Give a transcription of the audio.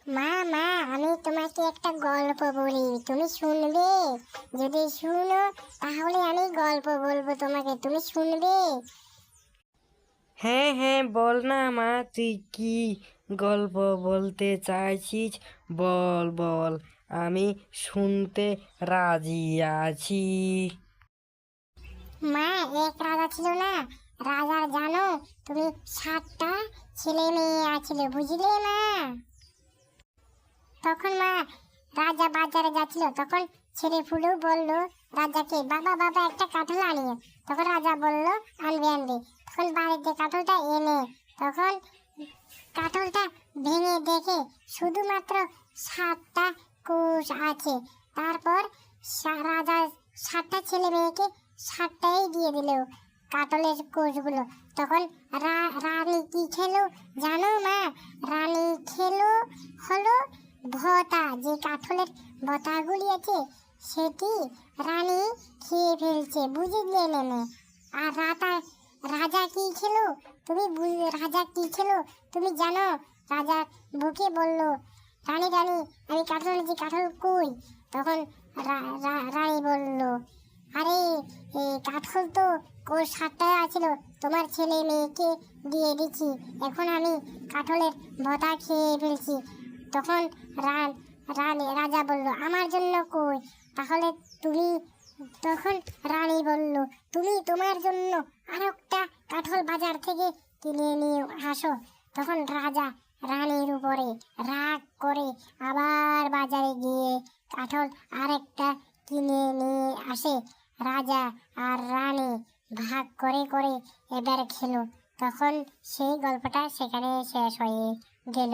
মা মা আমি তোমাকে একটা গল্প বলি, তুমি শুনবে? যদি শুনো তাহলে আমি গল্প বলবো তোমাকে, তুমি শুনবে? হ্যাঁ হ্যাঁ, বল না মা, তুই কি গল্প বলতে চাইছিস? বল বল, আমি শুনতে রাজি আছি। মা, এক রাজা ছিল না, রাজার জানো তুমি 7টা ছেলে মেয়ে আছিল, বুঝলে মা? তখন মা রাজা বাজারে যাচ্ছিল, তখন ছেলে ফুলু বলল রাজাকে, বাবা বাবা একটা কাঁঠাল আনিয়ে। তখন রাজা বলল আনবে আনবে। তখন বাড়িতে কাঁঠালটা এনে তখন কাঁঠালটা ভেঙে দেখে শুধুমাত্র 7টা কোষ আছে। তারপর রাজা 7টা ছেলে মেয়েকে 7টাই দিয়ে দিল কাঁঠালের কোষগুলো। তখন রানী কি খেলো জানো মা? রানী খেলো হলো ভতা, যে কাঁঠালের ভতাগুলি আছে সেটি রানী খেয়ে ফেলছে, বুঝলে মেমে? আর রাজা কি খেলো? রাজা কি খেলো তুমি জানো? রাজা বুকে বলল, রানী রানী আমি কাঁঠাল এনেছি, কাঁঠাল কই? তখন রানী বলল, আরে এই কাঁঠাল তো কোষ 7টায় আছিল, তোমার ছেলে মেয়েকে দিয়ে দিচ্ছি, এখন আমি কাঁঠালের ভতা খেয়ে ফেলছি। তখন রাজা বলল, আমার জন্য কই? তাহলে তুমি তখন রানী বলল, তুমি তোমার জন্য আরেকটা কাঁঠাল বাজার থেকে কিনে নিয়ে আসো। তখন রাজা রানীর উপরে রাগ করে আবার বাজারে গিয়ে কাঁঠাল আরেকটা কিনে নিয়ে আসে। রাজা আর রানী ভাগ করে করে এবার খেলো। তখন সেই গল্পটা সেখানে শেষ হয়ে গেল।